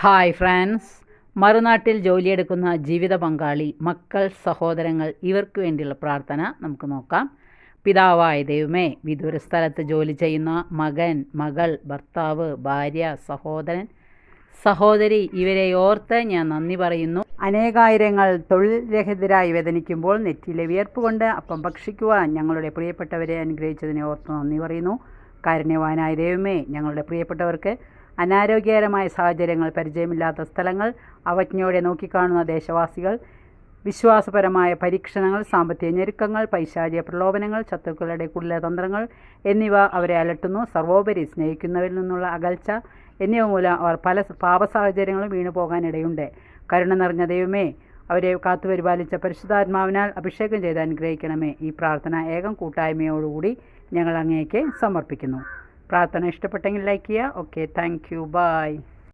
Hi friends, മറുനാട്ടിൽ ജോലിയെടുക്കുന്ന ജീവിത പങ്കാളി, മക്കൾ, സഹോദരങ്ങൾ ഇവർക്ക് വേണ്ടിയുള്ള പ്രാർത്ഥന നമുക്ക് നോക്കാം. പിതാവായ ദൈവമേ, വിദൂര സ്ഥലത്ത് ജോലി ചെയ്യുന്ന മകൻ, മകൾ, ഭർത്താവ്, ഭാര്യ, സഹോദരൻ, സഹോദരി ഇവരെ ഓർത്ത് ഞാൻ നന്ദി പറയുന്നു. അനേകായിരങ്ങൾ തൊഴിൽ രഹിതരായി വേദനിക്കുമ്പോൾ നെറ്റിയിലെ വിയർപ്പ് കൊണ്ട് അപ്പം ഭക്ഷിക്കുവാൻ ഞങ്ങളുടെ പ്രിയപ്പെട്ടവരെ അനുഗ്രഹിച്ചതിനെ ഓർത്ത് നന്ദി പറയുന്നു. കാരുണ്യവാനായ ദൈവമേ, ഞങ്ങളുടെ പ്രിയപ്പെട്ടവർക്ക് അനാരോഗ്യകരമായ സാഹചര്യങ്ങൾ, പരിചയമില്ലാത്ത സ്ഥലങ്ങൾ, അവജ്ഞയോടെ നോക്കിക്കാണുന്ന ദേശവാസികൾ, വിശ്വാസപരമായ പരീക്ഷണങ്ങൾ, സാമ്പത്തിക ഞെരുക്കങ്ങൾ, പൈശാചിക പ്രലോഭനങ്ങൾ, ശത്രുക്കളുടെ കുടിലതന്ത്രങ്ങൾ എന്നിവ അവരെ അലട്ടുന്നു. സർവോപരി സ്നേഹിക്കുന്നവരിൽ നിന്നുള്ള അകൽച്ച എന്നിവ മൂലം അവർ പല പാപസാഹചര്യങ്ങളും വീണു പോകാനിടയുണ്ട്. കരുണ നിറഞ്ഞ ദൈവമേ, അവരെ കാത്തുപരിപാലിച്ച പരിശുദ്ധാത്മാവിനാൽ അഭിഷേകം ചെയ്ത് അനുഗ്രഹിക്കണമേ. ഈ പ്രാർത്ഥന ഏകം കൂട്ടായ്മയോടുകൂടി ഞങ്ങൾ അങ്ങേക്ക് സമർപ്പിക്കുന്നു. പ്രാർത്ഥന ഇഷ്ടപ്പെട്ടെങ്കിൽ ലൈക്ക് ചെയ്യുക. Okay, thank you, by.